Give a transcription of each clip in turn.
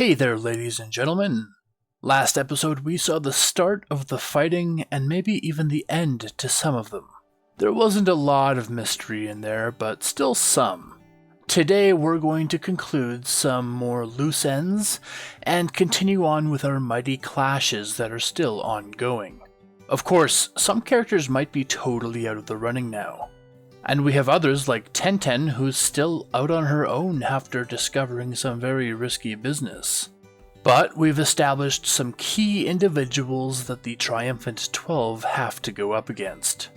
Hey there, ladies and gentlemen. Last episode we saw the start of the fighting and maybe even the end to some of them. There wasn't a lot of mystery in there, but still some. Today we're going to conclude some more loose ends and continue on with our mighty clashes that are still ongoing. Of course, some characters might be totally out of the running now. And we have others like Tenten who's still out on her own after discovering some very risky business. But we've established some key individuals that the Triumphant 12 have to go up against.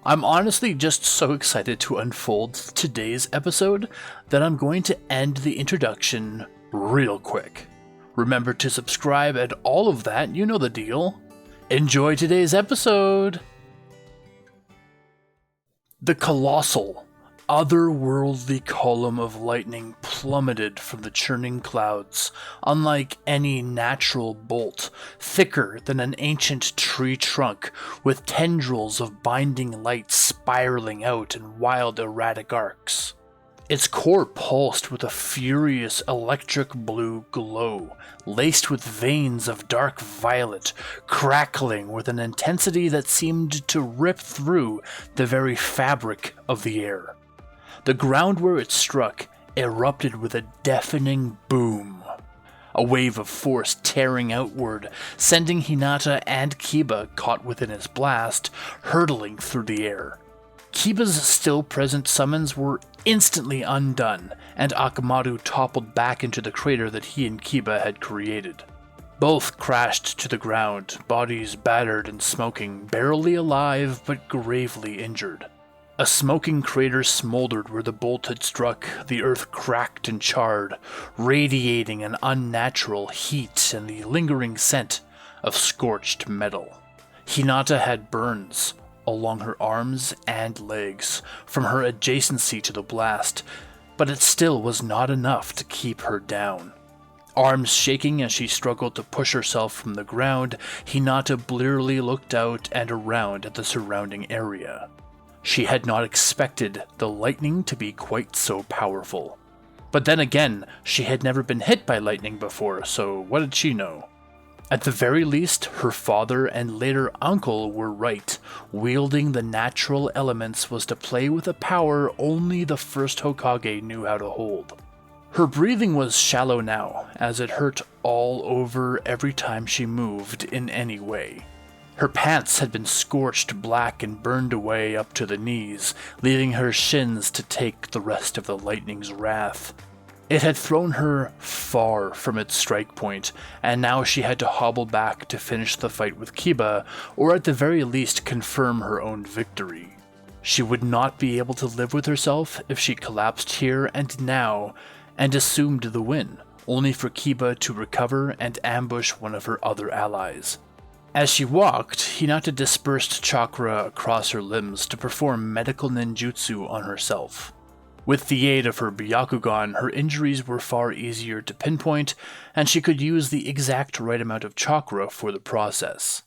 I'm honestly just so excited to unfold today's episode that I'm going to end the introduction real quick. Remember to subscribe and all of that, you know the deal. Enjoy today's episode! The colossal, otherworldly column of lightning plummeted from the churning clouds, unlike any natural bolt, thicker than an ancient tree trunk, with tendrils of binding light spiraling out in wild erratic arcs. Its core pulsed with a furious electric blue glow, laced with veins of dark violet, crackling with an intensity that seemed to rip through the very fabric of the air. The ground where it struck erupted with a deafening boom. A wave of force tearing outward, sending Hinata and Kiba, caught within its blast, hurtling through the air. Kiba's still present summons were instantly undone, and Akamaru toppled back into the crater that he and Kiba had created. Both crashed to the ground, bodies battered and smoking, barely alive but gravely injured. A smoking crater smoldered where the bolt had struck, the earth cracked and charred, radiating an unnatural heat and the lingering scent of scorched metal. Hinata had burns along her arms and legs from her adjacency to the blast, but it still was not enough to keep her down. Arms shaking as she struggled to push herself from the ground, Hinata blearily looked out and around at the surrounding area. She had not expected the lightning to be quite so powerful. But then again, she had never been hit by lightning before, so what did she know? At the very least, her father and later uncle were right. Wielding the natural elements was to play with a power only the first Hokage knew how to hold. Her breathing was shallow now, as it hurt all over every time she moved in any way. Her pants had been scorched black and burned away up to the knees, leaving her shins to take the rest of the lightning's wrath. It had thrown her far from its strike point, and now she had to hobble back to finish the fight with Kiba, or at the very least confirm her own victory. She would not be able to live with herself if she collapsed here and now, and assumed the win, only for Kiba to recover and ambush one of her other allies. As she walked, Hinata dispersed chakra across her limbs to perform medical ninjutsu on herself. With the aid of her Byakugan, her injuries were far easier to pinpoint, and she could use the exact right amount of chakra for the process.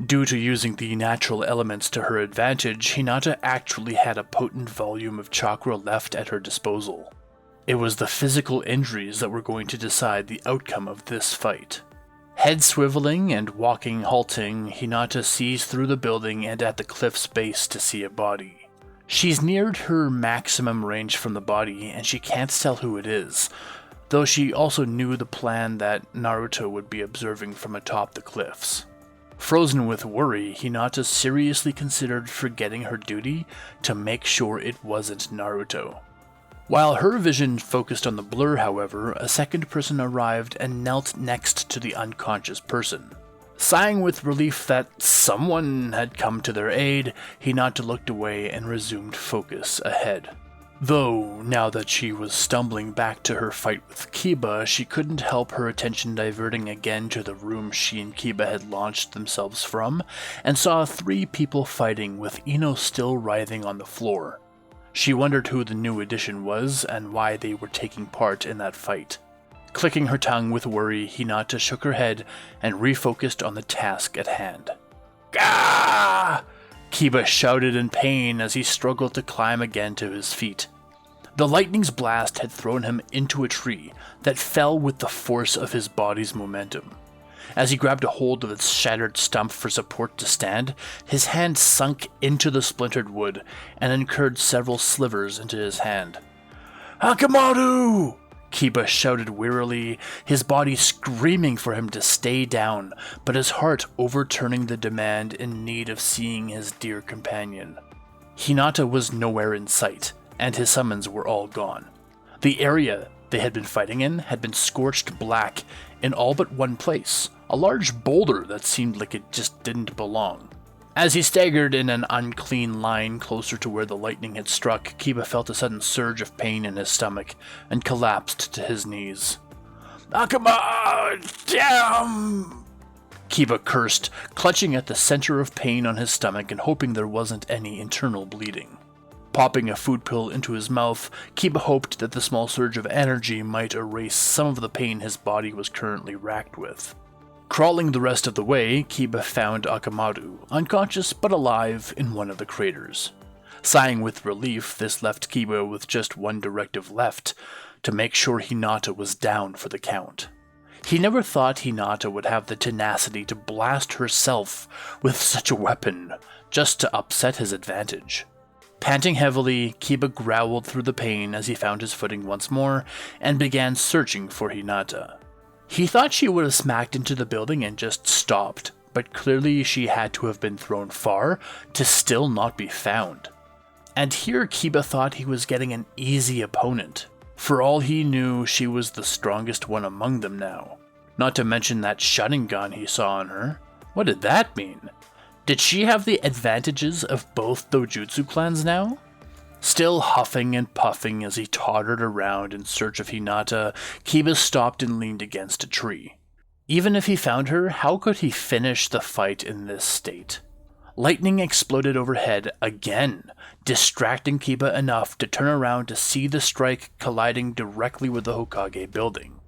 Due to using the natural elements to her advantage, Hinata actually had a potent volume of chakra left at her disposal. It was the physical injuries that were going to decide the outcome of this fight. Head swiveling and walking halting, Hinata sees through the building and at the cliff's base to see a body. She's neared her maximum range from the body, and she can't tell who it is, though she also knew the plan that Naruto would be observing from atop the cliffs. Frozen with worry, Hinata seriously considered forgetting her duty to make sure it wasn't Naruto. While her vision focused on the blur, however, a second person arrived and knelt next to the unconscious person. Sighing with relief that someone had come to their aid, Hinata looked away and resumed focus ahead. Though, now that she was stumbling back to her fight with Kiba, she couldn't help her attention diverting again to the room she and Kiba had launched themselves from, and saw 3 people fighting with Ino still writhing on the floor. She wondered who the new addition was and why they were taking part in that fight. Clicking her tongue with worry, Hinata shook her head and refocused on the task at hand. Gah! Kiba shouted in pain as he struggled to climb again to his feet. The lightning's blast had thrown him into a tree that fell with the force of his body's momentum. As he grabbed a hold of its shattered stump for support to stand, his hand sunk into the splintered wood and incurred several slivers into his hand. "Akamaru!" Kiba shouted wearily, his body screaming for him to stay down, but his heart overturning the demand in need of seeing his dear companion. Hinata was nowhere in sight, and his summons were all gone. The area they had been fighting in had been scorched black in all but one place, a large boulder that seemed like it just didn't belong. As he staggered in an unclean line closer to where the lightning had struck, Kiba felt a sudden surge of pain in his stomach and collapsed to his knees. "Akama! Damn!" Kiba cursed, clutching at the center of pain on his stomach and hoping there wasn't any internal bleeding. Popping a food pill into his mouth, Kiba hoped that the small surge of energy might erase some of the pain his body was currently racked with. Crawling the rest of the way, Kiba found Akamaru, unconscious but alive in one of the craters. Sighing with relief, this left Kiba with just one directive left, to make sure Hinata was down for the count. He never thought Hinata would have the tenacity to blast herself with such a weapon, just to upset his advantage. Panting heavily, Kiba growled through the pain as he found his footing once more, and began searching for Hinata. He thought she would have smacked into the building and just stopped, but clearly she had to have been thrown far to still not be found. And here Kiba thought he was getting an easy opponent. For all he knew, she was the strongest one among them now. Not to mention that shutting gun he saw on her. What did that mean? Did she have the advantages of both dojutsu clans now? Still huffing and puffing as he tottered around in search of Hinata, Kiba stopped and leaned against a tree. Even if he found her, how could he finish the fight in this state? Lightning exploded overhead again, distracting Kiba enough to turn around to see the strike colliding directly with the Hokage building.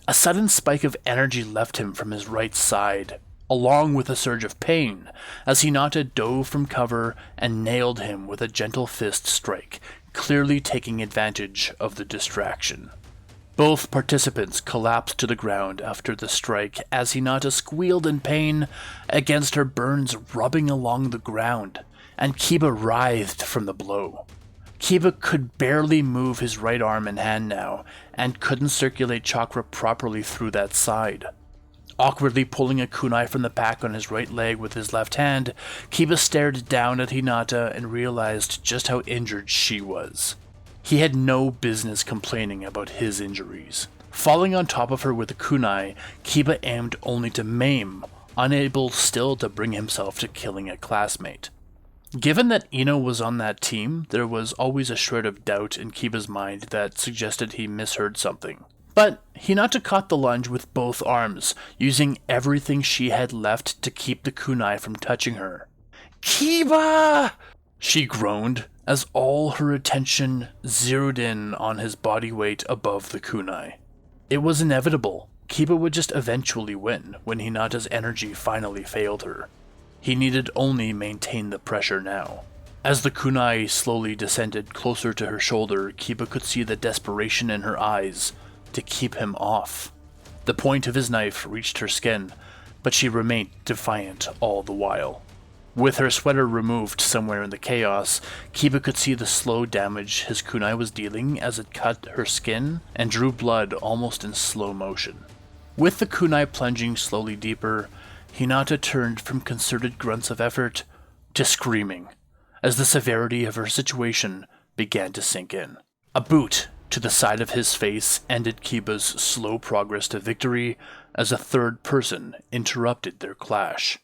A sudden spike of energy left him from his right side, along with a surge of pain, as Hinata dove from cover and nailed him with a gentle fist strike, clearly taking advantage of the distraction. Both participants collapsed to the ground after the strike as Hinata squealed in pain against her burns rubbing along the ground, and Kiba writhed from the blow. Kiba could barely move his right arm and hand now, and couldn't circulate chakra properly through that side. Awkwardly pulling a kunai from the pack on his right leg with his left hand, Kiba stared down at Hinata and realized just how injured she was. He had no business complaining about his injuries. Falling on top of her with a kunai, Kiba aimed only to maim, unable still to bring himself to killing a classmate. Given that Ino was on that team, there was always a shred of doubt in Kiba's mind that suggested he misheard something. But Hinata caught the lunge with both arms, using everything she had left to keep the kunai from touching her. "Kiba!" she groaned, as all her attention zeroed in on his body weight above the kunai. It was inevitable. Kiba would just eventually win when Hinata's energy finally failed her. He needed only maintain the pressure now. As the kunai slowly descended closer to her shoulder, Kiba could see the desperation in her eyes to keep him off. The point of his knife reached her skin, but she remained defiant all the while. With her sweater removed somewhere in the chaos, Kiba could see the slow damage his kunai was dealing as it cut her skin and drew blood almost in slow motion. With the kunai plunging slowly deeper, Hinata turned from concerted grunts of effort to screaming, as the severity of her situation began to sink in. A boot to the side of his face ended Kiba's slow progress to victory as a third person interrupted their clash.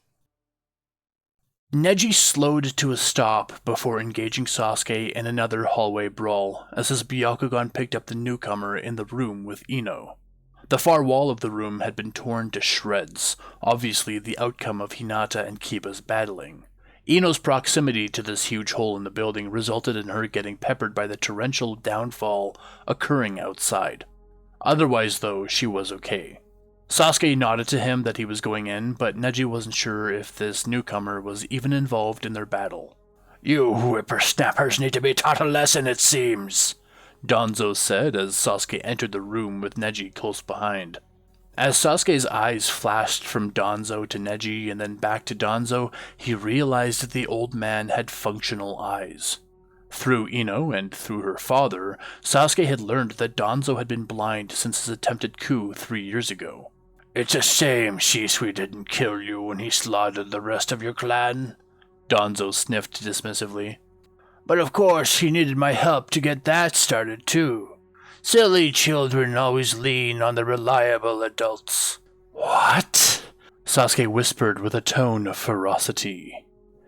Neji slowed to a stop before engaging Sasuke in another hallway brawl as his Byakugan picked up the newcomer in the room with Ino. The far wall of the room had been torn to shreds, obviously the outcome of Hinata and Kiba's battling. Ino's proximity to this huge hole in the building resulted in her getting peppered by the torrential downfall occurring outside. Otherwise, though, she was okay. Sasuke nodded to him that he was going in, but Neji wasn't sure if this newcomer was even involved in their battle. "You whippersnappers need to be taught a lesson, it seems," Danzo said as Sasuke entered the room with Neji close behind. As Sasuke's eyes flashed from Danzo to Neji and then back to Danzo, he realized that the old man had functional eyes. Through Ino and through her father, Sasuke had learned that Danzo had been blind since his attempted coup 3 years ago. "It's a shame Shisui didn't kill you when he slaughtered the rest of your clan," Danzo sniffed dismissively. "But of course he needed my help to get that started too. Silly children always lean on the reliable adults." "What?" Sasuke whispered with a tone of ferocity.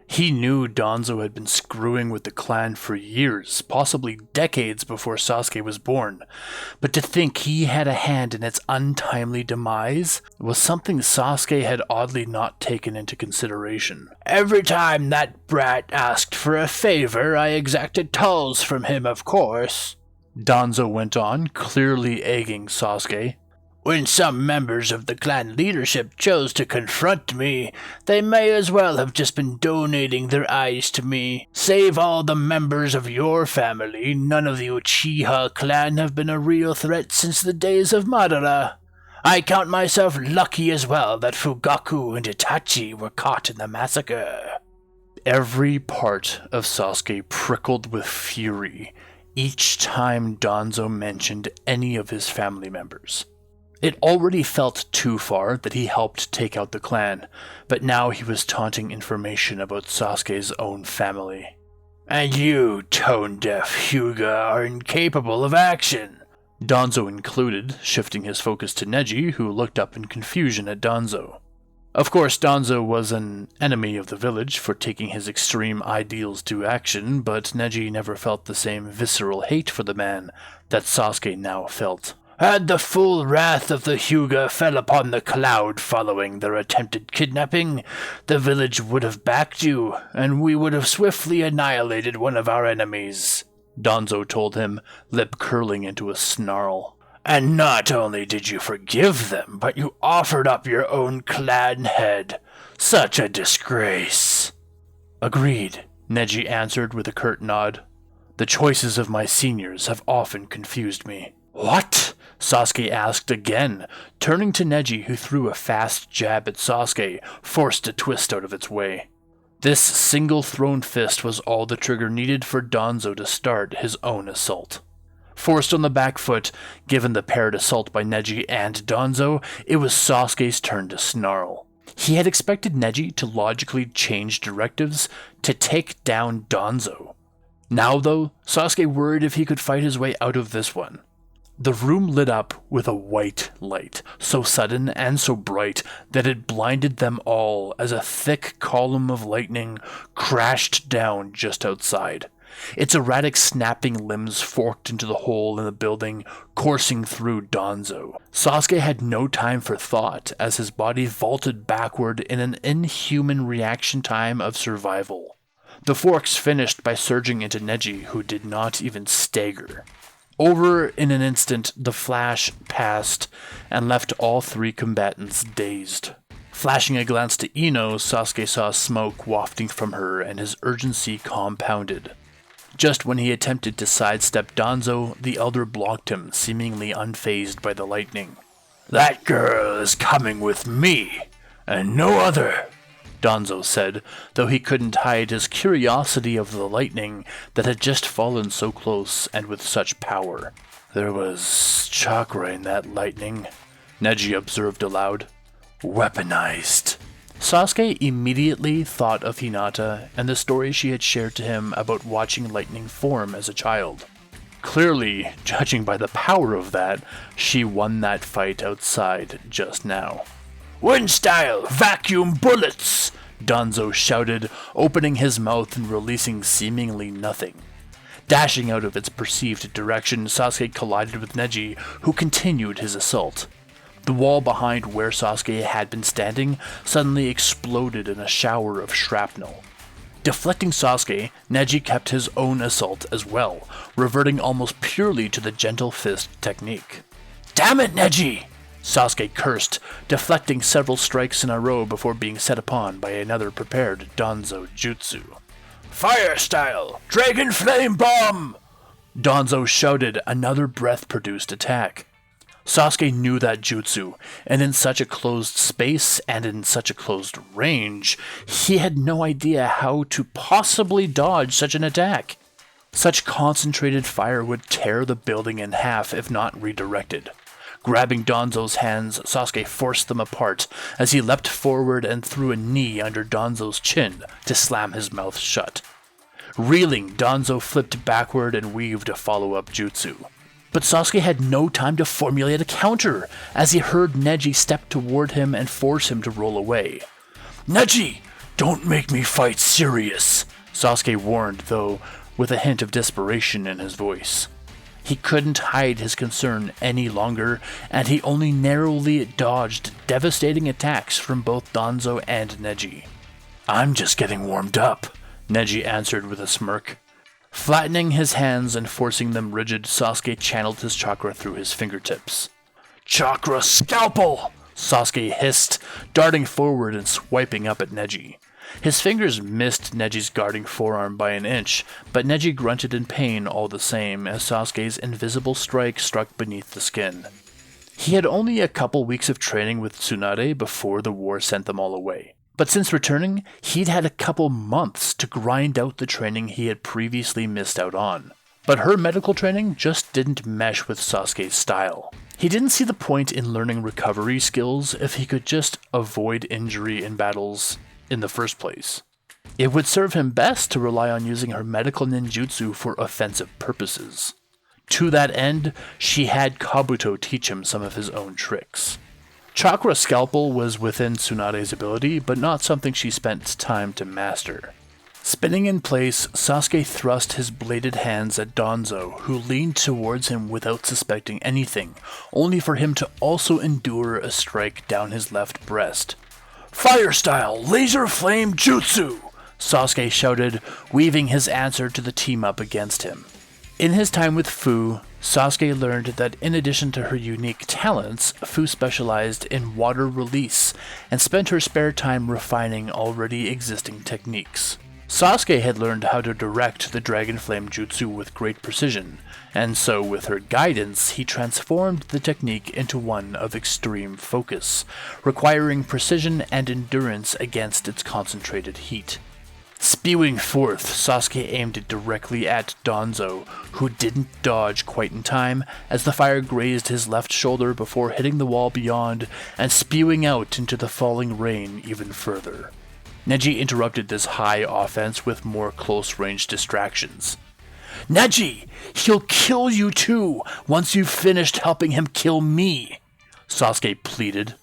He knew Danzo had been screwing with the clan for years, possibly decades before Sasuke was born, but to think he had a hand in its untimely demise was something Sasuke had oddly not taken into consideration. "Every time that brat asked for a favor, I exacted tolls from him, of course," Danzo went on, clearly egging Sasuke. "When some members of the clan leadership chose to confront me, they may as well have just been donating their eyes to me. Save all the members of your family, none of the Uchiha clan have been a real threat since the days of Madara. I count myself lucky as well that Fugaku and Itachi were caught in the massacre." Every part of Sasuke prickled with fury each time Danzo mentioned any of his family members. It already felt too far that he helped take out the clan, but now he was taunting information about Sasuke's own family. "And you, tone-deaf Hyuga, are incapable of action," Danzo included, shifting his focus to Neji, who looked up in confusion at Danzo. Of course, Danzo was an enemy of the village for taking his extreme ideals to action, but Neji never felt the same visceral hate for the man that Sasuke now felt. "Had the full wrath of the Hyuga fell upon the cloud following their attempted kidnapping, the village would have backed you, and we would have swiftly annihilated one of our enemies," Danzo told him, lip curling into a snarl. "And not only did you forgive them, but you offered up your own clan head. Such a disgrace." "Agreed," Neji answered with a curt nod. "The choices of my seniors have often confused me." "What?" Sasuke asked again, turning to Neji, who threw a fast jab at Sasuke, forced a twist out of its way. This single thrown fist was all the trigger needed for Danzo to start his own assault. Forced on the back foot, given the paired assault by Neji and Danzo, it was Sasuke's turn to snarl. He had expected Neji to logically change directives to take down Danzo. Now, though, Sasuke worried if he could fight his way out of this one. The room lit up with a white light, so sudden and so bright that it blinded them all as a thick column of lightning crashed down just outside. Its erratic snapping limbs forked into the hole in the building, coursing through Danzo. Sasuke had no time for thought as his body vaulted backward in an inhuman reaction time of survival. The forks finished by surging into Neji, who did not even stagger. Over in an instant, the flash passed and left all three combatants dazed. Flashing a glance to Ino, Sasuke saw smoke wafting from her and his urgency compounded. Just when he attempted to sidestep Danzo, the elder blocked him, seemingly unfazed by the lightning. "That girl is coming with me, and no other," Danzo said, though he couldn't hide his curiosity of the lightning that had just fallen so close and with such power. "There was chakra in that lightning," Neji observed aloud. "Weaponized." Sasuke immediately thought of Hinata and the story she had shared to him about watching lightning form as a child. Clearly, judging by the power of that, she won that fight outside just now. "Wind style, vacuum bullets!" Danzo shouted, opening his mouth and releasing seemingly nothing. Dashing out of its perceived direction, Sasuke collided with Neji, who continued his assault. The wall behind where Sasuke had been standing suddenly exploded in a shower of shrapnel. Deflecting Sasuke, Neji kept his own assault as well, reverting almost purely to the gentle fist technique. "Damn it, Neji!" Sasuke cursed, deflecting several strikes in a row before being set upon by another prepared Danzo jutsu. "Fire style! Dragon Flame Bomb!" Danzo shouted another breath-produced attack. Sasuke knew that jutsu, and in such a closed space and in such a closed range, he had no idea how to possibly dodge such an attack. Such concentrated fire would tear the building in half if not redirected. Grabbing Danzo's hands, Sasuke forced them apart as he leapt forward and threw a knee under Danzo's chin to slam his mouth shut. Reeling, Danzo flipped backward and weaved a follow-up jutsu. But Sasuke had no time to formulate a counter, as he heard Neji step toward him and force him to roll away. "Neji, don't make me fight serious," Sasuke warned, though with a hint of desperation in his voice. He couldn't hide his concern any longer, and he only narrowly dodged devastating attacks from both Danzo and Neji. "I'm just getting warmed up," Neji answered with a smirk. Flattening his hands and forcing them rigid, Sasuke channeled his chakra through his fingertips. "Chakra scalpel!" Sasuke hissed, darting forward and swiping up at Neji. His fingers missed Neji's guarding forearm by an inch, but Neji grunted in pain all the same as Sasuke's invisible strike struck beneath the skin. He had only a couple weeks of training with Tsunade before the war sent them all away. But since returning, he'd had a couple months to grind out the training he had previously missed out on. But her medical training just didn't mesh with Sasuke's style. He didn't see the point in learning recovery skills if he could just avoid injury in battles in the first place. It would serve him best to rely on using her medical ninjutsu for offensive purposes. To that end, she had Kabuto teach him some of his own tricks. Chakra Scalpel was within Tsunade's ability, but not something she spent time to master. Spinning in place, Sasuke thrust his bladed hands at Danzo, who leaned towards him without suspecting anything, only for him to also endure a strike down his left breast. "Fire style, laser flame jutsu!" Sasuke shouted, weaving his answer to the team up against him. In his time with Fu, Sasuke learned that in addition to her unique talents, Fu specialized in water release and spent her spare time refining already existing techniques. Sasuke had learned how to direct the Dragon Flame Jutsu with great precision, and so with her guidance he transformed the technique into one of extreme focus, requiring precision and endurance against its concentrated heat. Spewing forth, Sasuke aimed it directly at Danzo, who didn't dodge quite in time as the fire grazed his left shoulder before hitting the wall beyond and spewing out into the falling rain even further. Neji interrupted this high offense with more close-range distractions. "Neji, he'll kill you too once you've finished helping him kill me," Sasuke pleaded.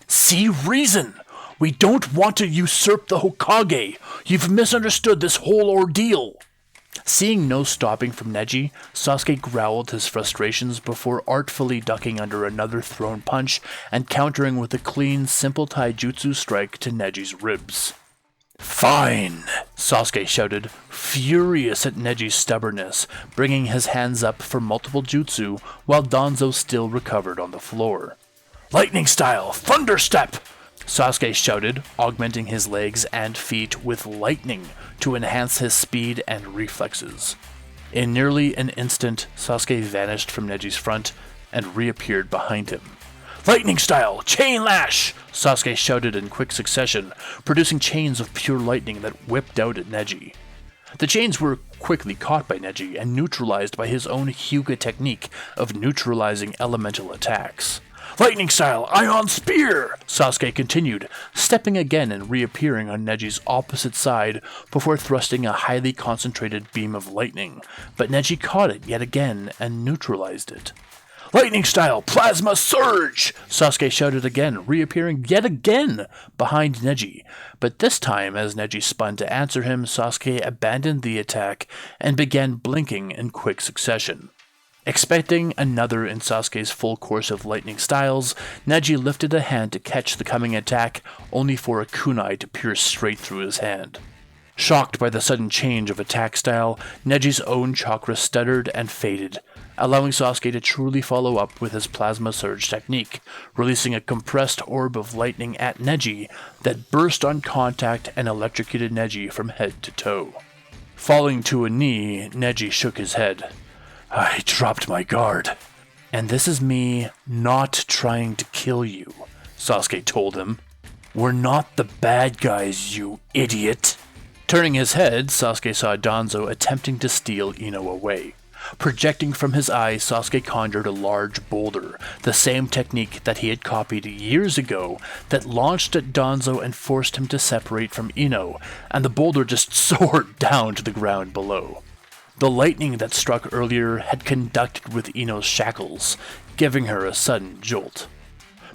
"See reason! We don't want to usurp the Hokage! You've misunderstood this whole ordeal!" Seeing no stopping from Neji, Sasuke growled his frustrations before artfully ducking under another thrown punch and countering with a clean, simple taijutsu strike to Neji's ribs. "Fine!" Sasuke shouted, furious at Neji's stubbornness, bringing his hands up for multiple jutsu while Danzo still recovered on the floor. "Lightning style, thunder step!" Sasuke shouted, augmenting his legs and feet with lightning to enhance his speed and reflexes. In nearly an instant, Sasuke vanished from Neji's front and reappeared behind him. "Lightning style, chain lash!" Sasuke shouted in quick succession, producing chains of pure lightning that whipped out at Neji. The chains were quickly caught by Neji and neutralized by his own Hyuga technique of neutralizing elemental attacks. "Lightning style, ion spear!" Sasuke continued, stepping again and reappearing on Neji's opposite side before thrusting a highly concentrated beam of lightning, but Neji caught it yet again and neutralized it. "Lightning style, plasma surge!" Sasuke shouted again, reappearing yet again behind Neji, but this time as Neji spun to answer him, Sasuke abandoned the attack and began blinking in quick succession. Expecting another in Sasuke's full course of lightning styles, Neji lifted a hand to catch the coming attack, only for a kunai to pierce straight through his hand. Shocked by the sudden change of attack style, Neji's own chakra stuttered and faded, allowing Sasuke to truly follow up with his plasma surge technique, releasing a compressed orb of lightning at Neji that burst on contact and electrocuted Neji from head to toe. Falling to a knee, Neji shook his head. I dropped my guard. And this is me not trying to kill you, Sasuke told him. We're not the bad guys, you idiot. Turning his head, Sasuke saw Danzo attempting to steal Ino away. Projecting from his eyes, Sasuke conjured a large boulder, the same technique that he had copied years ago, that launched at Danzo and forced him to separate from Ino, and the boulder just soared down to the ground below. The lightning that struck earlier had conducted with Ino's shackles, giving her a sudden jolt.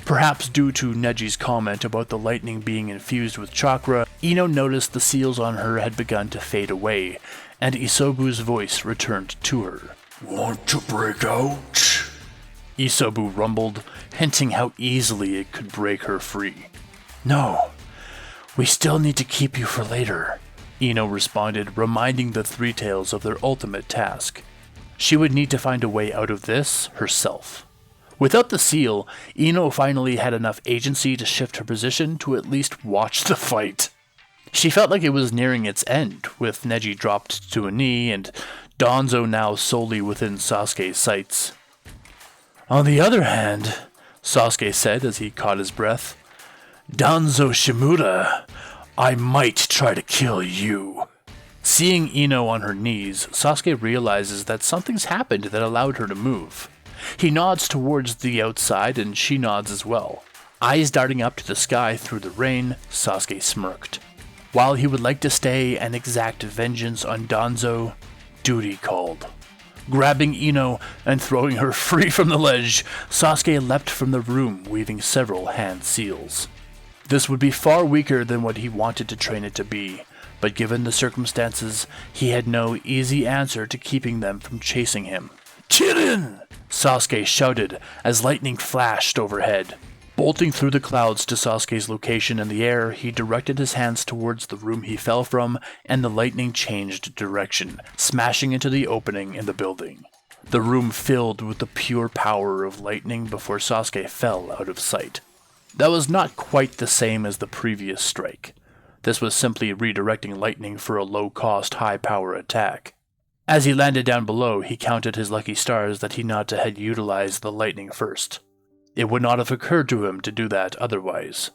Perhaps due to Neji's comment about the lightning being infused with chakra, Ino noticed the seals on her had begun to fade away, and Isobu's voice returned to her. Want to break out? Isobu rumbled, hinting how easily it could break her free. No, we still need to keep you for later, Ino responded, reminding the Three Tails of their ultimate task. She would need to find a way out of this herself. Without the seal, Ino finally had enough agency to shift her position to at least watch the fight. She felt like it was nearing its end, with Neji dropped to a knee and Danzo now solely within Sasuke's sights. On the other hand, Sasuke said as he caught his breath, Danzo Shimura, I might try to kill you. Seeing Ino on her knees, Sasuke realizes that something's happened that allowed her to move. He nods towards the outside and she nods as well. Eyes darting up to the sky through the rain, Sasuke smirked. While he would like to stay and exact vengeance on Danzo, duty called. Grabbing Ino and throwing her free from the ledge, Sasuke leapt from the room, weaving several hand seals. This would be far weaker than what he wanted to train it to be, but given the circumstances, he had no easy answer to keeping them from chasing him. Kirin! Sasuke shouted as lightning flashed overhead. Bolting through the clouds to Sasuke's location in the air, he directed his hands towards the room he fell from, and the lightning changed direction, smashing into the opening in the building. The room filled with the pure power of lightning before Sasuke fell out of sight. That was not quite the same as the previous strike. This was simply redirecting lightning for a low-cost, high-power attack. As he landed down below, he counted his lucky stars that Hinata had utilized the lightning first. It would not have occurred to him to do that otherwise.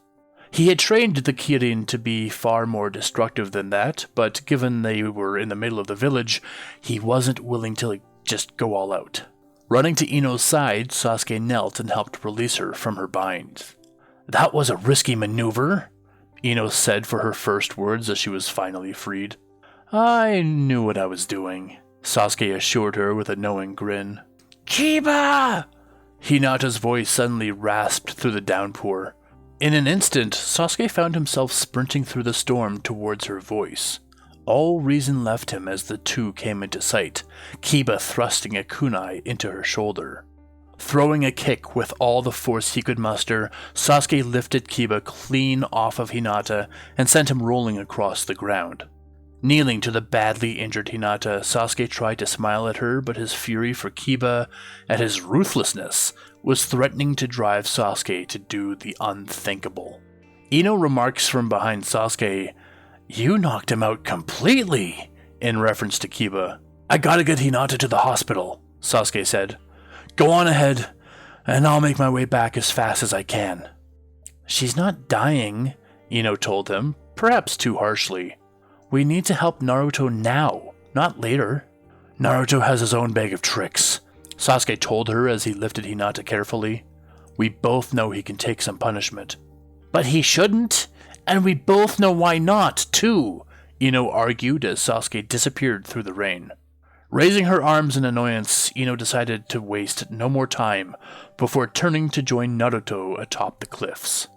He had trained the Kirin to be far more destructive than that, but given they were in the middle of the village, he wasn't willing to just go all out. Running to Ino's side, Sasuke knelt and helped release her from her bind. That was a risky maneuver, Ino said for her first words as she was finally freed. I knew what I was doing, Sasuke assured her with a knowing grin. Kiba! Hinata's voice suddenly rasped through the downpour. In an instant, Sasuke found himself sprinting through the storm towards her voice. All reason left him as the two came into sight, Kiba thrusting a kunai into her shoulder. Throwing a kick with all the force he could muster, Sasuke lifted Kiba clean off of Hinata and sent him rolling across the ground. Kneeling to the badly injured Hinata, Sasuke tried to smile at her, but his fury for Kiba, at his ruthlessness, was threatening to drive Sasuke to do the unthinkable. Ino remarks from behind Sasuke, You knocked him out completely, in reference to Kiba. I gotta get Hinata to the hospital, Sasuke said. Go on ahead, and I'll make my way back as fast as I can. She's not dying, Ino told him, perhaps too harshly. We need to help Naruto now, not later. Naruto has his own bag of tricks, Sasuke told her as he lifted Hinata carefully. We both know he can take some punishment. But he shouldn't, and we both know why not, too, Ino argued as Sasuke disappeared through the rain. Raising her arms in annoyance, Ino decided to waste no more time before turning to join Naruto atop the cliffs.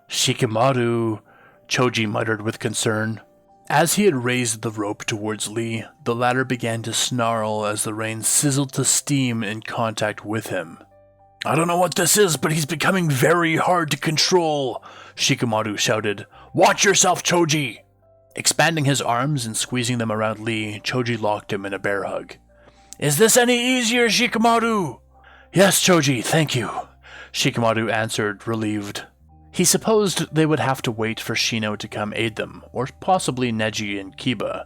Shikamaru, Choji muttered with concern. As he had raised the rope towards Lee, the latter began to snarl as the rain sizzled to steam in contact with him. I don't know what this is, but he's becoming very hard to control, Shikamaru shouted. Watch yourself, Choji! Expanding his arms and squeezing them around Lee, Choji locked him in a bear hug. Is this any easier, Shikamaru? Yes, Choji, thank you, Shikamaru answered, relieved. He supposed they would have to wait for Shino to come aid them, or possibly Neji and Kiba.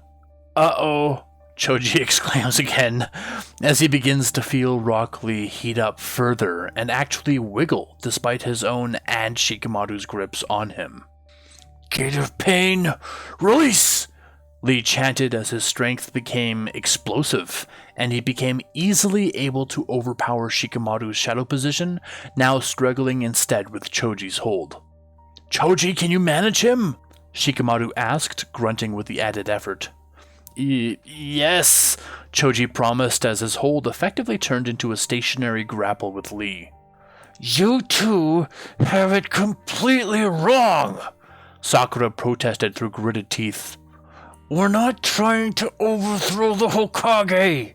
Uh-oh, Choji exclaims again, as he begins to feel Rock Lee heat up further and actually wiggle despite his own and Shikamaru's grips on him. Gate of pain, release! Lee chanted as his strength became explosive, and he became easily able to overpower Shikamaru's shadow position, now struggling instead with Choji's hold. Choji, can you manage him? Shikamaru asked, grunting with the added effort. Yes, Choji promised as his hold effectively turned into a stationary grapple with Lee. You two have it completely wrong, Sakura protested through gritted teeth. We're not trying to overthrow the Hokage.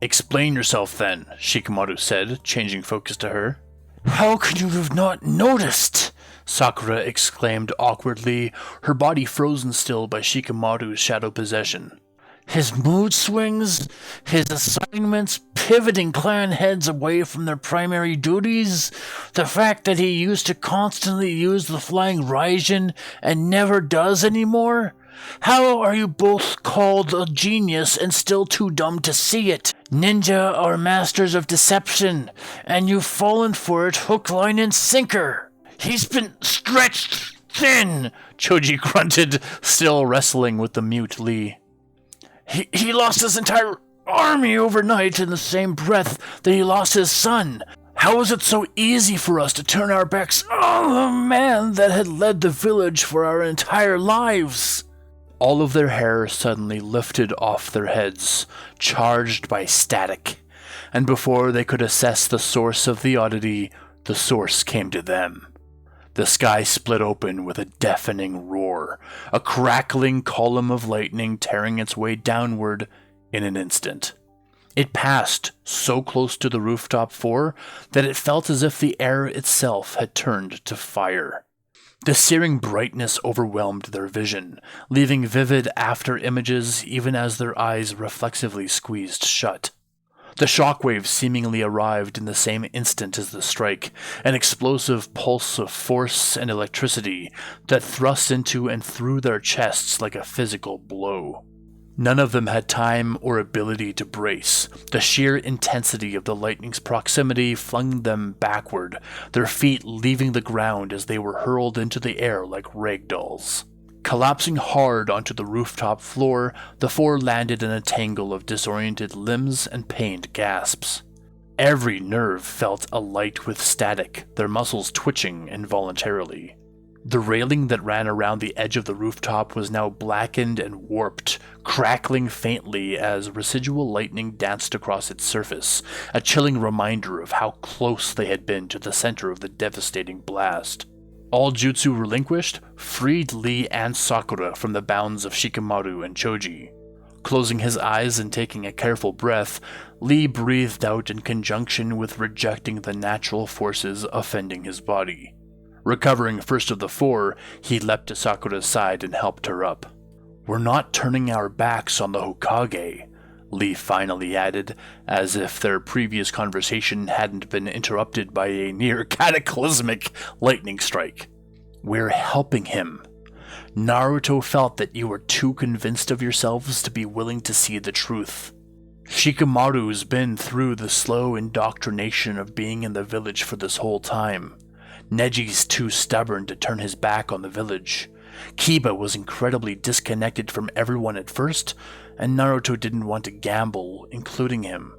Explain yourself then, Shikamaru said, changing focus to her. How can you have not noticed? Sakura exclaimed awkwardly, her body frozen still by Shikamaru's shadow possession. His mood swings, his assignments pivoting clan heads away from their primary duties, the fact that he used to constantly use the flying Raijin and never does anymore? How are you both called a genius and still too dumb to see it? Ninja are masters of deception, and you've fallen for it hook, line, and sinker. He's been stretched thin, Choji grunted, still wrestling with the mute Lee. He lost his entire army overnight in the same breath that he lost his son. How is it so easy for us to turn our backs on the man that had led the village for our entire lives? All of their hair suddenly lifted off their heads, charged by static, and before they could assess the source of the oddity, the source came to them. The sky split open with a deafening roar, a crackling column of lightning tearing its way downward in an instant. It passed so close to the rooftop floor that it felt as if the air itself had turned to fire. The searing brightness overwhelmed their vision, leaving vivid after images even as their eyes reflexively squeezed shut. The shockwave seemingly arrived in the same instant as the strike, an explosive pulse of force and electricity that thrust into and through their chests like a physical blow. None of them had time or ability to brace. The sheer intensity of the lightning's proximity flung them backward, their feet leaving the ground as they were hurled into the air like ragdolls. Collapsing hard onto the rooftop floor, the four landed in a tangle of disoriented limbs and pained gasps. Every nerve felt alight with static, their muscles twitching involuntarily. The railing that ran around the edge of the rooftop was now blackened and warped, crackling faintly as residual lightning danced across its surface, a chilling reminder of how close they had been to the center of the devastating blast. All jutsu relinquished, freed Lee and Sakura from the bounds of Shikamaru and Choji. Closing his eyes and taking a careful breath, Lee breathed out in conjunction with rejecting the natural forces offending his body. Recovering first of the four, he leapt to Sakura's side and helped her up. We're not turning our backs on the Hokage, Lee finally added, as if their previous conversation hadn't been interrupted by a near cataclysmic lightning strike. We're helping him. Naruto felt that you were too convinced of yourselves to be willing to see the truth. Shikamaru's been through the slow indoctrination of being in the village for this whole time. Neji's too stubborn to turn his back on the village. Kiba was incredibly disconnected from everyone at first, and Naruto didn't want to gamble, including him.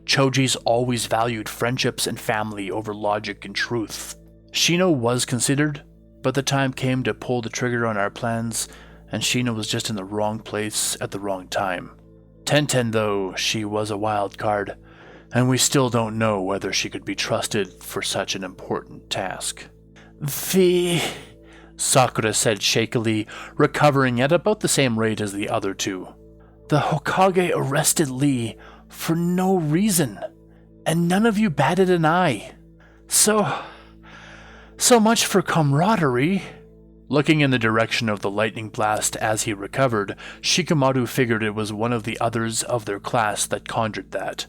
Choji's always valued friendships and family over logic and truth. Shino was considered, but the time came to pull the trigger on our plans, and Shino was just in the wrong place at the wrong time. Tenten, though, she was a wild card, and we still don't know whether she could be trusted for such an important task. Sakura said shakily, recovering at about the same rate as the other two. The Hokage arrested Lee for no reason, and none of you batted an eye. So much for camaraderie. Looking in the direction of the lightning blast as he recovered, Shikamaru figured it was one of the others of their class that conjured that.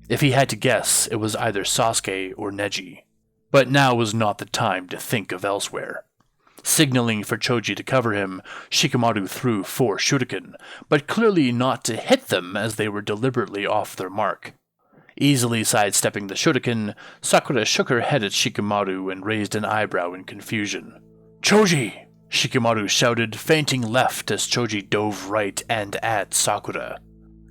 If he had to guess, it was either Sasuke or Neji. But now was not the time to think of elsewhere. Signaling for Choji to cover him, Shikamaru threw 4 shuriken, but clearly not to hit them as they were deliberately off their mark. Easily sidestepping the shuriken, Sakura shook her head at Shikamaru and raised an eyebrow in confusion. "Choji!" Shikamaru shouted, feinting left as Choji dove right and at Sakura.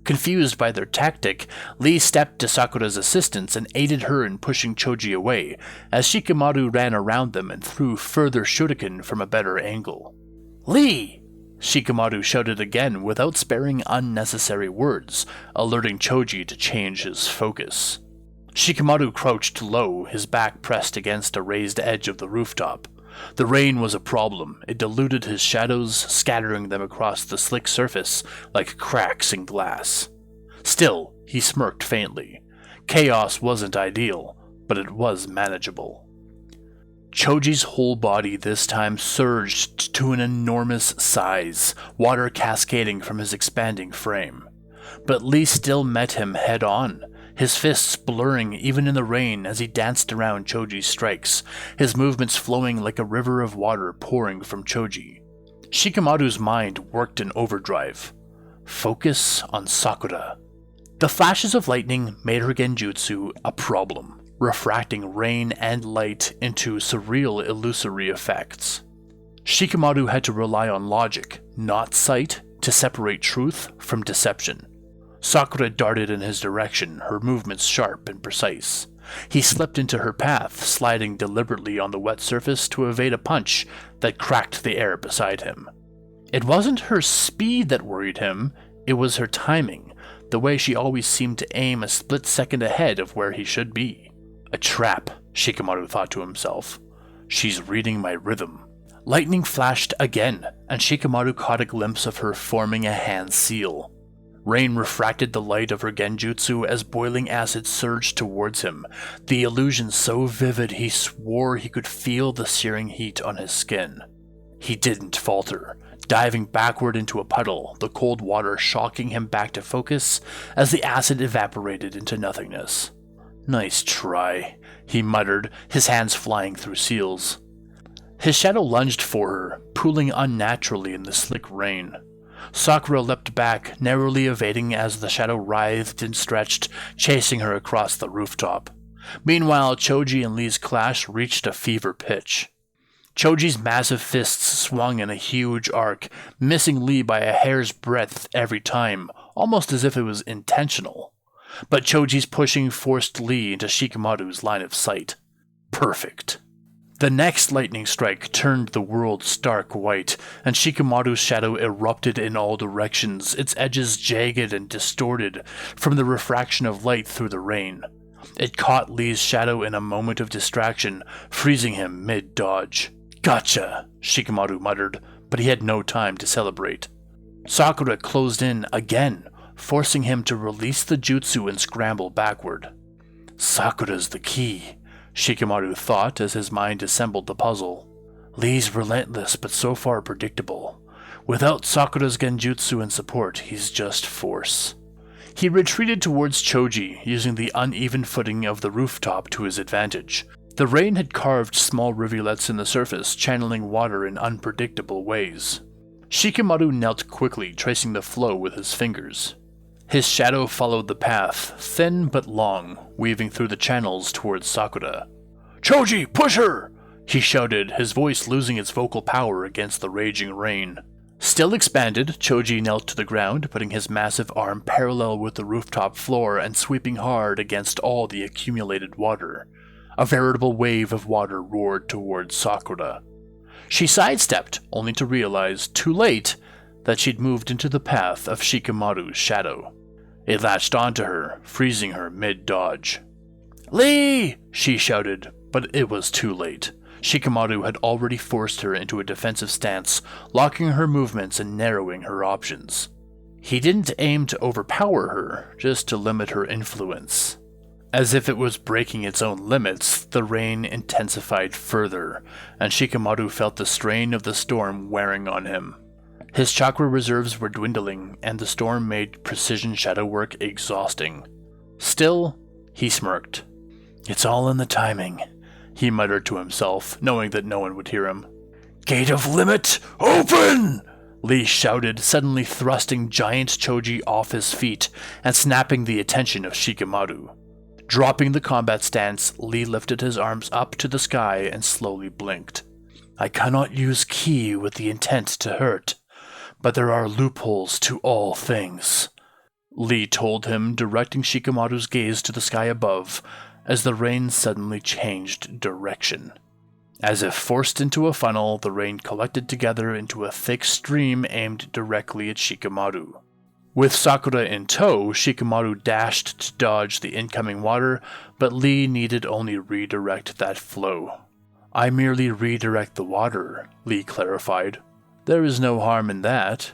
Confused by their tactic, Lee stepped to Sakura's assistance and aided her in pushing Choji away, as Shikamaru ran around them and threw further shuriken from a better angle. "Lee!" Shikamaru shouted again without sparing unnecessary words, alerting Choji to change his focus. Shikamaru crouched low, his back pressed against a raised edge of the rooftop. The rain was a problem. It diluted his shadows, scattering them across the slick surface like cracks in glass. Still, he smirked faintly. Chaos wasn't ideal, but it was manageable. Choji's whole body this time surged to an enormous size, water cascading from his expanding frame. But Lee still met him head-on, his fists blurring even in the rain as he danced around Choji's strikes, his movements flowing like a river of water pouring from Choji. Shikamaru's mind worked in overdrive. Focus on Sakura. The flashes of lightning made her genjutsu a problem, refracting rain and light into surreal illusory effects. Shikamaru had to rely on logic, not sight, to separate truth from deception. Sakura darted in his direction, her movements sharp and precise. He slipped into her path, sliding deliberately on the wet surface to evade a punch that cracked the air beside him. It wasn't her speed that worried him, it was her timing, the way she always seemed to aim a split second ahead of where he should be. A trap, Shikamaru thought to himself. She's reading my rhythm. Lightning flashed again, and Shikamaru caught a glimpse of her forming a hand seal. Rain refracted the light of her genjutsu as boiling acid surged towards him, the illusion so vivid he swore he could feel the searing heat on his skin. He didn't falter, diving backward into a puddle, the cold water shocking him back to focus as the acid evaporated into nothingness. "Nice try," he muttered, his hands flying through seals. His shadow lunged for her, pooling unnaturally in the slick rain. Sakura leapt back, narrowly evading as the shadow writhed and stretched, chasing her across the rooftop. Meanwhile, Choji and Lee's clash reached a fever pitch. Choji's massive fists swung in a huge arc, missing Lee by a hair's breadth every time, almost as if it was intentional. But Choji's pushing forced Lee into Shikamaru's line of sight. Perfect. The next lightning strike turned the world stark white, and Shikamaru's shadow erupted in all directions, its edges jagged and distorted from the refraction of light through the rain. It caught Lee's shadow in a moment of distraction, freezing him mid-dodge. "Gotcha," Shikamaru muttered, but he had no time to celebrate. Sakura closed in again, forcing him to release the jutsu and scramble backward. Sakura's the key, Shikamaru thought as his mind assembled the puzzle. Lee's relentless but so far predictable. Without Sakura's genjutsu and support, he's just force. He retreated towards Choji, using the uneven footing of the rooftop to his advantage. The rain had carved small rivulets in the surface, channeling water in unpredictable ways. Shikamaru knelt quickly, tracing the flow with his fingers. His shadow followed the path, thin but long, weaving through the channels towards Sakura. "Choji, push her!" he shouted, his voice losing its vocal power against the raging rain. Still expanded, Choji knelt to the ground, putting his massive arm parallel with the rooftop floor and sweeping hard against all the accumulated water. A veritable wave of water roared towards Sakura. She sidestepped, only to realize, too late, that she'd moved into the path of Shikamaru's shadow. It latched onto her, freezing her mid-dodge. "Lee!" she shouted, but it was too late. Shikamaru had already forced her into a defensive stance, locking her movements and narrowing her options. He didn't aim to overpower her, just to limit her influence. As if it was breaking its own limits, the rain intensified further, and Shikamaru felt the strain of the storm wearing on him. His chakra reserves were dwindling, and the storm made precision shadow work exhausting. Still, he smirked. "It's all in the timing," he muttered to himself, knowing that no one would hear him. Gate of Limit, open! Lee shouted, suddenly thrusting giant Choji off his feet and snapping the attention of Shikamaru. Dropping the combat stance, Lee lifted his arms up to the sky and slowly blinked. I cannot use ki with the intent to hurt, but there are loopholes to all things, Lee told him, directing Shikamaru's gaze to the sky above as the rain suddenly changed direction. As if forced into a funnel, the rain collected together into a thick stream aimed directly at Shikamaru. With Sakura in tow, Shikamaru dashed to dodge the incoming water, but Lee needed only redirect that flow. I merely redirect the water, Lee clarified. There is no harm in that.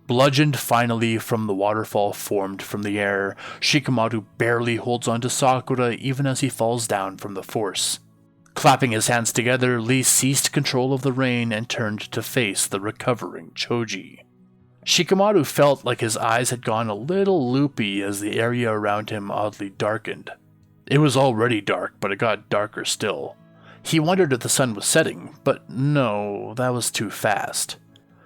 Bludgeoned finally from the waterfall formed from the air, Shikamaru barely holds onto Sakura even as he falls down from the force. Clapping his hands together, Lee ceased control of the rain and turned to face the recovering Choji. Shikamaru felt like his eyes had gone a little loopy as the area around him oddly darkened. It was already dark, but it got darker still. He wondered if the sun was setting, but no, that was too fast.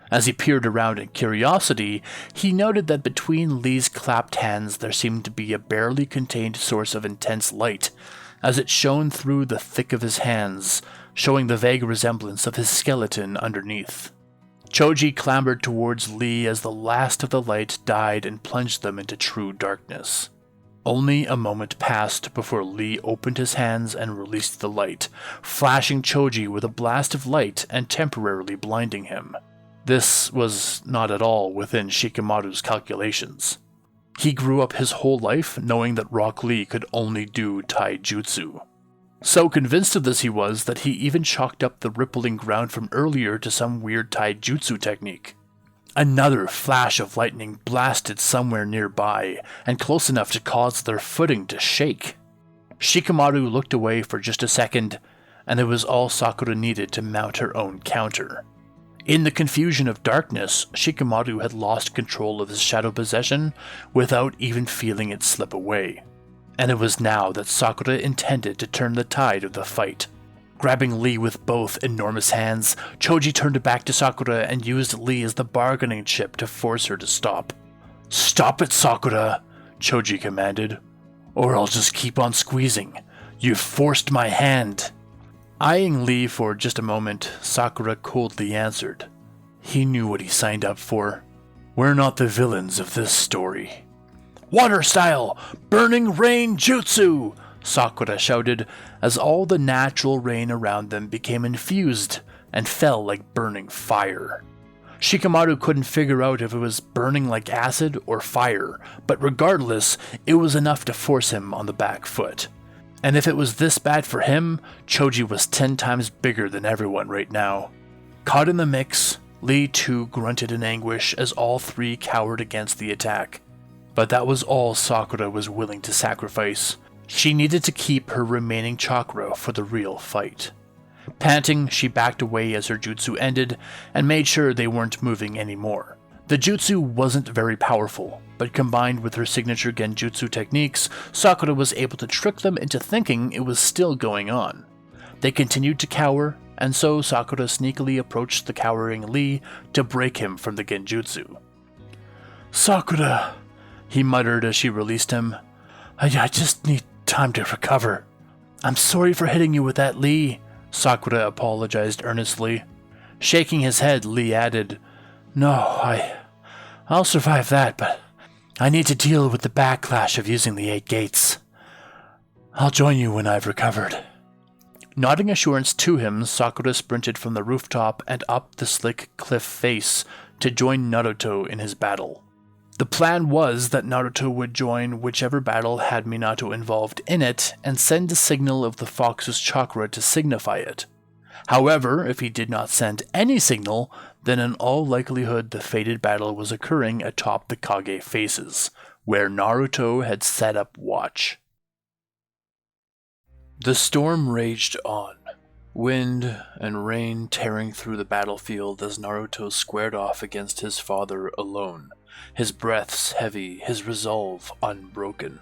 As he peered around in curiosity, he noted that between Lee's clapped hands there seemed to be a barely contained source of intense light, as it shone through the thick of his hands, showing the vague resemblance of his skeleton underneath. Choji clambered towards Lee as the last of the light died and plunged them into true darkness. Only a moment passed before Lee opened his hands and released the light, flashing Choji with a blast of light and temporarily blinding him. This was not at all within Shikamaru's calculations. He grew up his whole life knowing that Rock Lee could only do taijutsu. So convinced of this he was that he even chalked up the rippling ground from earlier to some weird taijutsu technique. Another flash of lightning blasted somewhere nearby, and close enough to cause their footing to shake. Shikamaru looked away for just a second, and it was all Sakura needed to mount her own counter. In the confusion of darkness, Shikamaru had lost control of his shadow possession without even feeling it slip away. And it was now that Sakura intended to turn the tide of the fight. Grabbing Lee with both enormous hands, Choji turned back to Sakura and used Lee as the bargaining chip to force her to stop. "Stop it, Sakura," Choji commanded, "or I'll just keep on squeezing. You've forced my hand." Eyeing Lee for just a moment, Sakura coldly answered. He knew what he signed up for. We're not the villains of this story. "Water style! Burning rain jutsu!" Sakura shouted as all the natural rain around them became infused and fell like burning fire. Shikamaru couldn't figure out if it was burning like acid or fire, but regardless, it was enough to force him on the back foot. And if it was this bad for him, Choji was 10 times bigger than everyone right now. Caught in the mix, Lee too grunted in anguish as all three cowered against the attack. But that was all Sakura was willing to sacrifice. She needed to keep her remaining chakra for the real fight. Panting, she backed away as her jutsu ended and made sure they weren't moving anymore. The jutsu wasn't very powerful, but combined with her signature genjutsu techniques, Sakura was able to trick them into thinking it was still going on. They continued to cower, and so Sakura sneakily approached the cowering Lee to break him from the genjutsu. "Sakura," he muttered as she released him. I just need time to recover." "I'm sorry for hitting you with that, Lee," Sakura apologized earnestly. Shaking his head, Lee added, "No, I'll survive that, but I need to deal with the backlash of using the 8 gates. I'll join you when I've recovered." Nodding assurance to him, Sakura sprinted from the rooftop and up the slick cliff face to join Naruto in his battle. The plan was that Naruto would join whichever battle had Minato involved in it and send a signal of the fox's chakra to signify it. However, if he did not send any signal, then in all likelihood the fated battle was occurring atop the Kage faces, where Naruto had set up watch. The storm raged on, wind and rain tearing through the battlefield as Naruto squared off against his father alone, his breaths heavy, his resolve unbroken.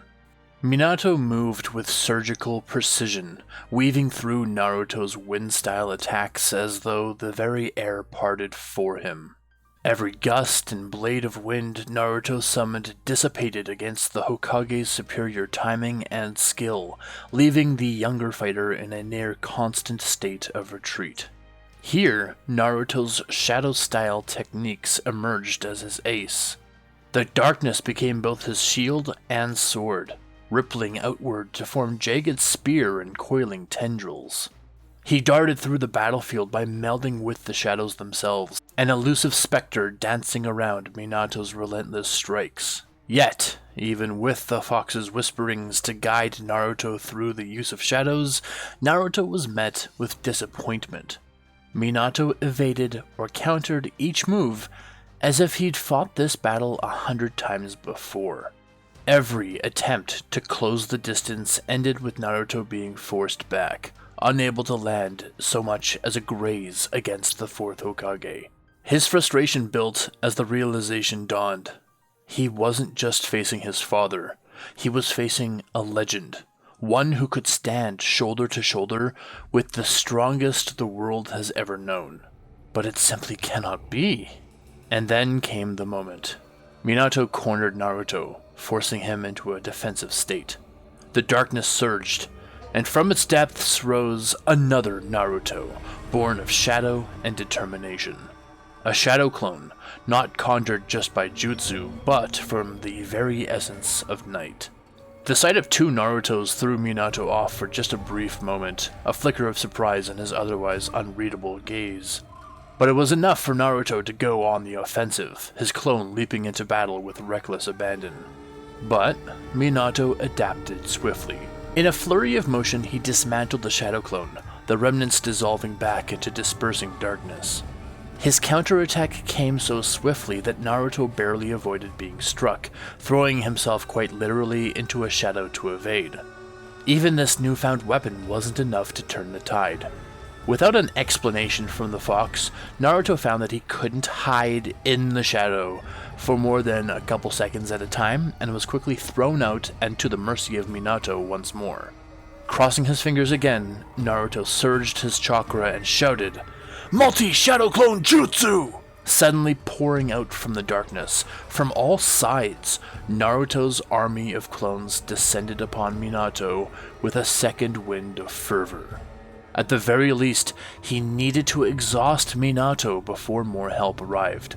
Minato moved with surgical precision, weaving through Naruto's wind-style attacks as though the very air parted for him. Every gust and blade of wind Naruto summoned dissipated against the Hokage's superior timing and skill, leaving the younger fighter in a near-constant state of retreat. Here, Naruto's shadow-style techniques emerged as his ace. The darkness became both his shield and sword, rippling outward to form jagged spear and coiling tendrils. He darted through the battlefield by melding with the shadows themselves, an elusive specter dancing around Minato's relentless strikes. Yet, even with the fox's whisperings to guide Naruto through the use of shadows, Naruto was met with disappointment. Minato evaded or countered each move as if he'd fought this battle 100 times before. Every attempt to close the distance ended with Naruto being forced back, unable to land so much as a graze against the fourth Hokage. His frustration built as the realization dawned. He wasn't just facing his father, he was facing a legend, one who could stand shoulder to shoulder with the strongest the world has ever known. But it simply cannot be. And then came the moment. Minato cornered Naruto, forcing him into a defensive state. The darkness surged, and from its depths rose another Naruto, born of shadow and determination. A shadow clone, not conjured just by jutsu, but from the very essence of night. The sight of two Narutos threw Minato off for just a brief moment, a flicker of surprise in his otherwise unreadable gaze. But it was enough for Naruto to go on the offensive, his clone leaping into battle with reckless abandon. But Minato adapted swiftly. In a flurry of motion, he dismantled the shadow clone, the remnants dissolving back into dispersing darkness. His counterattack came so swiftly that Naruto barely avoided being struck, throwing himself quite literally into a shadow to evade. Even this newfound weapon wasn't enough to turn the tide. Without an explanation from the fox, Naruto found that he couldn't hide in the shadow for more than a couple seconds at a time, and was quickly thrown out and to the mercy of Minato once more. Crossing his fingers again, Naruto surged his chakra and shouted, "Multi-Shadow Clone Jutsu!" Suddenly pouring out from the darkness. From all sides, Naruto's army of clones descended upon Minato with a second wind of fervor. At the very least, he needed to exhaust Minato before more help arrived.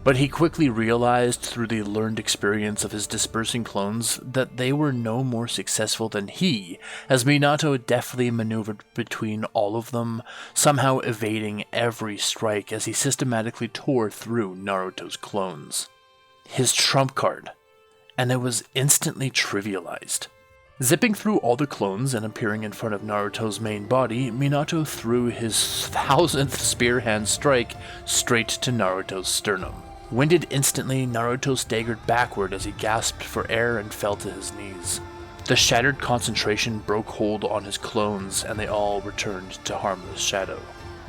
But he quickly realized through the learned experience of his dispersing clones that they were no more successful than he, as Minato deftly maneuvered between all of them, somehow evading every strike as he systematically tore through Naruto's clones. His trump card, and it was instantly trivialized. Zipping through all the clones and appearing in front of Naruto's main body, Minato threw his 1000th spear hand strike straight to Naruto's sternum. Winded instantly, Naruto staggered backward as he gasped for air and fell to his knees. The shattered concentration broke hold on his clones, and they all returned to harmless shadow.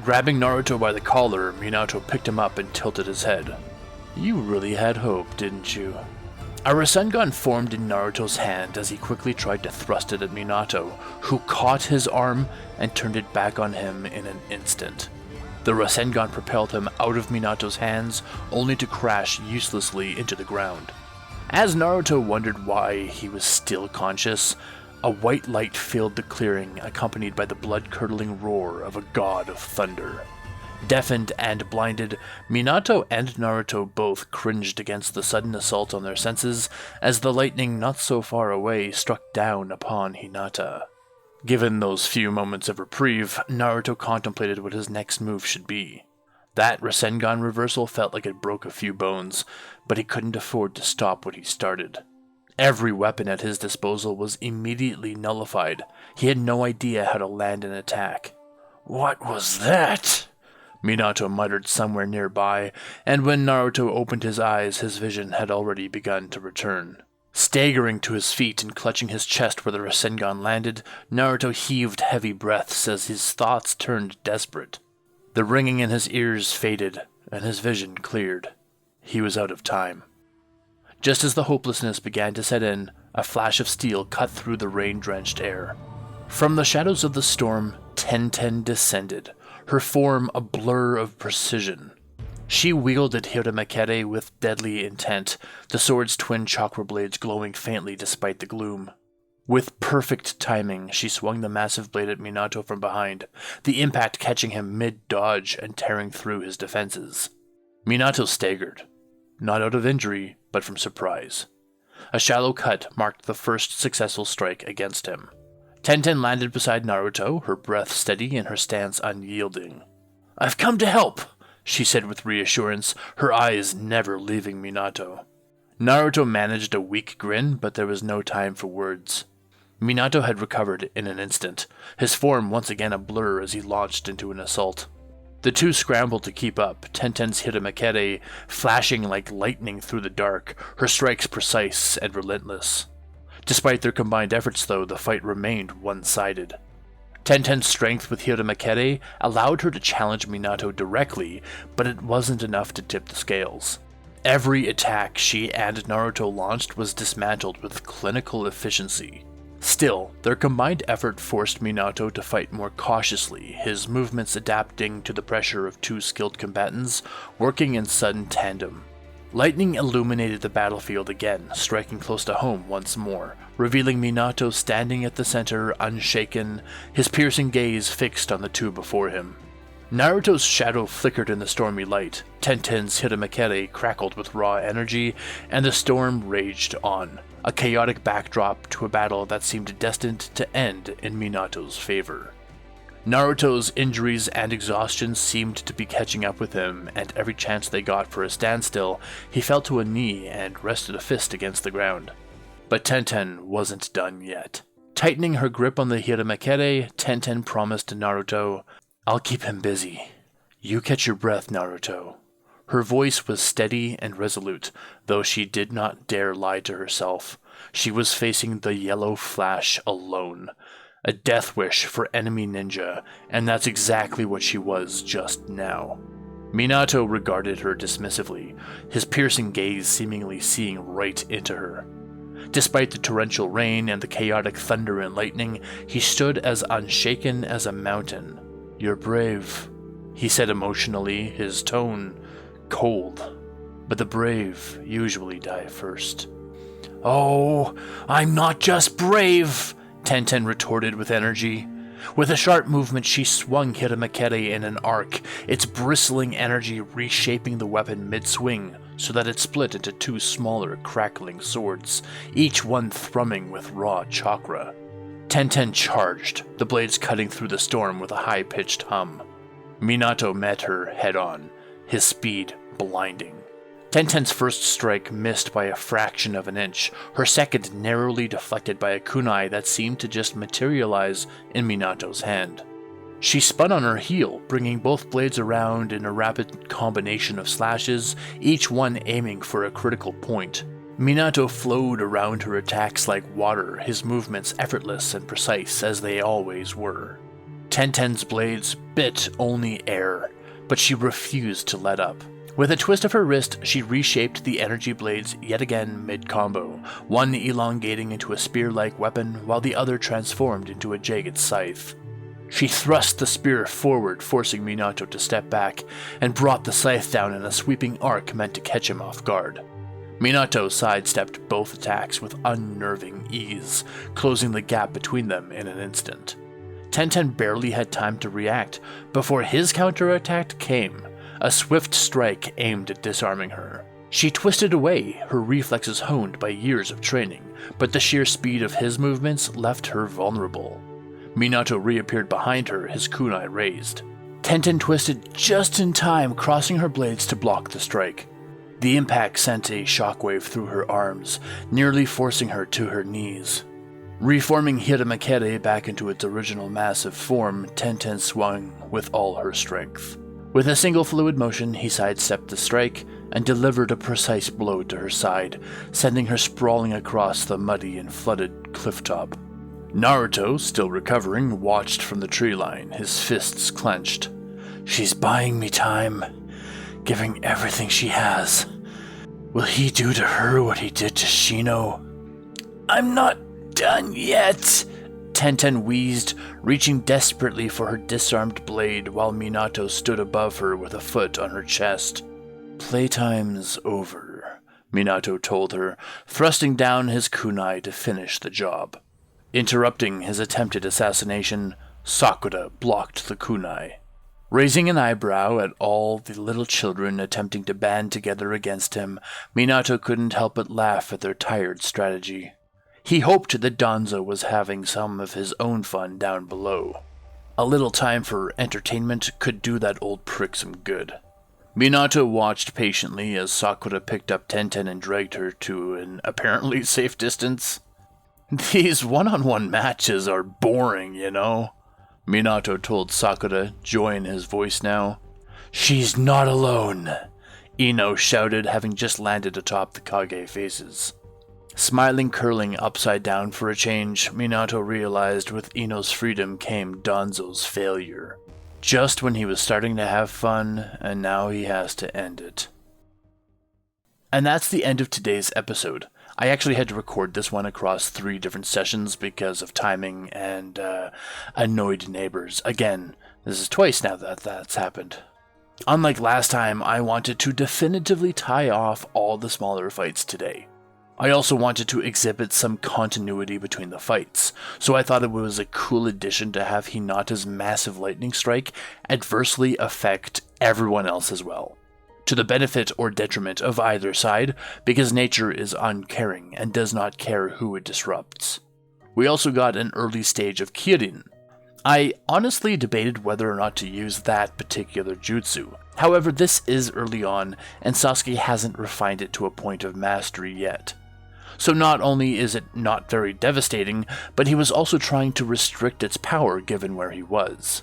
Grabbing Naruto by the collar, Minato picked him up and tilted his head. "You really had hope, didn't you?" A Rasengan formed in Naruto's hand as he quickly tried to thrust it at Minato, who caught his arm and turned it back on him in an instant. The Rasengan propelled him out of Minato's hands, only to crash uselessly into the ground. As Naruto wondered why he was still conscious, a white light filled the clearing, accompanied by the blood-curdling roar of a god of thunder. Deafened and blinded, Minato and Naruto both cringed against the sudden assault on their senses as the lightning not so far away struck down upon Hinata. Given those few moments of reprieve, Naruto contemplated what his next move should be. That Rasengan reversal felt like it broke a few bones, but he couldn't afford to stop what he started. Every weapon at his disposal was immediately nullified. He had no idea how to land an attack. "What was that?" Minato muttered somewhere nearby, and when Naruto opened his eyes, his vision had already begun to return. Staggering to his feet and clutching his chest where the Rasengan landed, Naruto heaved heavy breaths as his thoughts turned desperate. The ringing in his ears faded, and his vision cleared. He was out of time. Just as the hopelessness began to set in, a flash of steel cut through the rain-drenched air. From the shadows of the storm, Tenten descended, her form a blur of precision. She wielded Hiramakere with deadly intent, the sword's twin chakra blades glowing faintly despite the gloom. With perfect timing, she swung the massive blade at Minato from behind, the impact catching him mid-dodge and tearing through his defenses. Minato staggered, not out of injury, but from surprise. A shallow cut marked the first successful strike against him. Tenten landed beside Naruto, her breath steady and her stance unyielding. "I've come to help," she said with reassurance, her eyes never leaving Minato. Naruto managed a weak grin, but there was no time for words. Minato had recovered in an instant, his form once again a blur as he launched into an assault. The two scrambled to keep up, Tenten's Hiramakere flashing like lightning through the dark, her strikes precise and relentless. Despite their combined efforts, though, the fight remained one-sided. Tenten's strength with Hiramakere allowed her to challenge Minato directly, but it wasn't enough to tip the scales. Every attack she and Naruto launched was dismantled with clinical efficiency. Still, their combined effort forced Minato to fight more cautiously, his movements adapting to the pressure of two skilled combatants, working in sudden tandem. Lightning illuminated the battlefield again, striking close to home once more, revealing Minato standing at the center, unshaken, his piercing gaze fixed on the two before him. Naruto's shadow flickered in the stormy light, Tenten's Hiramakere crackled with raw energy, and the storm raged on, a chaotic backdrop to a battle that seemed destined to end in Minato's favor. Naruto's injuries and exhaustion seemed to be catching up with him, and every chance they got for a standstill, he fell to a knee and rested a fist against the ground. But Tenten wasn't done yet. Tightening her grip on the Hiramakere, Tenten promised Naruto, "I'll keep him busy. You catch your breath, Naruto." Her voice was steady and resolute, though she did not dare lie to herself. She was facing the yellow flash alone. A death wish for enemy ninja, and that's exactly what she was just now. Minato regarded her dismissively, his piercing gaze seemingly seeing right into her. Despite the torrential rain and the chaotic thunder and lightning, he stood as unshaken as a mountain. "You're brave," he said emotionally, his tone cold. "But the brave usually die first." "Oh, I'm not just brave," Tenten retorted with energy. With a sharp movement, she swung Hiramakere in an arc, its bristling energy reshaping the weapon mid-swing so that it split into two smaller, crackling swords, each one thrumming with raw chakra. Tenten charged, the blades cutting through the storm with a high-pitched hum. Minato met her head-on, his speed blinding. Tenten's first strike missed by a fraction of an inch, her second narrowly deflected by a kunai that seemed to just materialize in Minato's hand. She spun on her heel, bringing both blades around in a rapid combination of slashes, each one aiming for a critical point. Minato flowed around her attacks like water, his movements effortless and precise as they always were. Tenten's blades bit only air, but she refused to let up. With a twist of her wrist, she reshaped the energy blades yet again mid-combo, one elongating into a spear-like weapon while the other transformed into a jagged scythe. She thrust the spear forward, forcing Minato to step back, and brought the scythe down in a sweeping arc meant to catch him off guard. Minato sidestepped both attacks with unnerving ease, closing the gap between them in an instant. Tenten barely had time to react before his counterattack came, a swift strike aimed at disarming her. She twisted away, her reflexes honed by years of training, but the sheer speed of his movements left her vulnerable. Minato reappeared behind her, his kunai raised. Tenten twisted just in time, crossing her blades to block the strike. The impact sent a shockwave through her arms, nearly forcing her to her knees. Reforming Hiramakere back into its original massive form, Tenten swung with all her strength. With a single fluid motion, he sidestepped the strike and delivered a precise blow to her side, sending her sprawling across the muddy and flooded clifftop. Naruto, still recovering, watched from the tree line, his fists clenched. "She's buying me time, giving everything she has." Will he do to her what he did to Shino? I'm not done yet, Tenten wheezed, reaching desperately for her disarmed blade while Minato stood above her with a foot on her chest. Playtime's over, Minato told her, thrusting down his kunai to finish the job. Interrupting his attempted assassination, Sakura blocked the kunai. Raising an eyebrow at all the little children attempting to band together against him, Minato couldn't help but laugh at their tired strategy. He hoped that Danzo was having some of his own fun down below. A little time for entertainment could do that old prick some good. Minato watched patiently as Sakura picked up Tenten and dragged her to an apparently safe distance. These one-on-one matches are boring, you know, Minato told Sakura, joy in his voice now. She's not alone, Ino shouted, having just landed atop the Kage faces. Smiling curling upside down for a change, Minato realized with Ino's freedom came Danzo's failure. Just when he was starting to have fun, and now he has to end it. And that's the end of today's episode. I actually had to record this one across 3 different sessions because of timing and annoyed neighbors. Again, this is twice now that that's happened. Unlike last time, I wanted to definitively tie off all the smaller fights today. I also wanted to exhibit some continuity between the fights, so I thought it was a cool addition to have Hinata's massive lightning strike adversely affect everyone else as well, to the benefit or detriment of either side, because nature is uncaring and does not care who it disrupts. We also got an early stage of Kirin. I honestly debated whether or not to use that particular jutsu. However, this is early on, and Sasuke hasn't refined it to a point of mastery yet. So not only is it not very devastating, but he was also trying to restrict its power given where he was.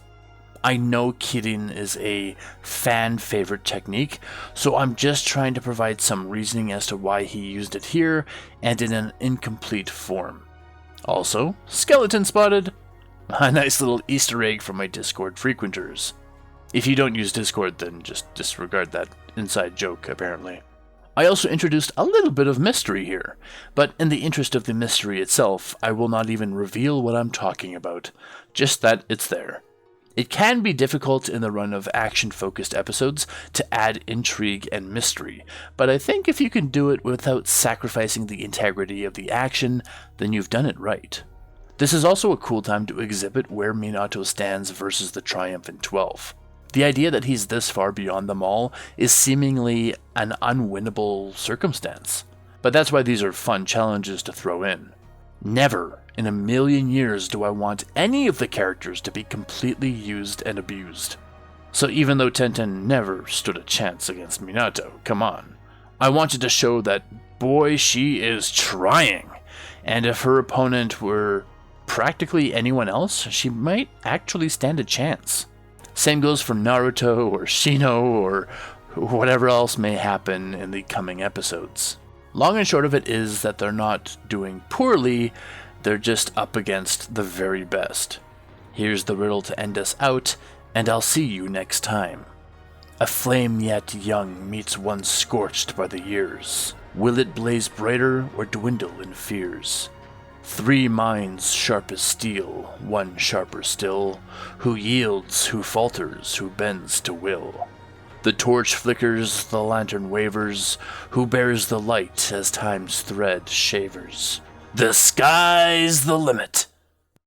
I know Kirin is a fan-favorite technique, so I'm just trying to provide some reasoning as to why he used it here and in an incomplete form. Also, skeleton spotted! A nice little Easter egg from my Discord frequenters. If you don't use Discord, then just disregard that inside joke, apparently. I also introduced a little bit of mystery here, but in the interest of the mystery itself, I will not even reveal what I'm talking about, just that it's there. It can be difficult in the run of action-focused episodes to add intrigue and mystery, but I think if you can do it without sacrificing the integrity of the action, then you've done it right. This is also a cool time to exhibit where Minato stands versus the Triumphant 12. The idea that he's this far beyond them all is seemingly an unwinnable circumstance, but that's why these are fun challenges to throw in. Never in a million years do I want any of the characters to be completely used and abused. So even though Tenten never stood a chance against Minato, come on, I wanted to show that, boy, she is trying, and if her opponent were practically anyone else, she might actually stand a chance. Same goes for Naruto or Shino or whatever else may happen in the coming episodes. Long and short of it is that they're not doing poorly, they're just up against the very best. Here's the riddle to end us out, and I'll see you next time. A flame yet young meets one scorched by the years. Will it blaze brighter or dwindle in fears? 3 minds sharp as steel, one sharper still, who yields, who falters, who bends to will. The torch flickers, the lantern wavers, who bears the light as time's thread shavers. The sky's the limit!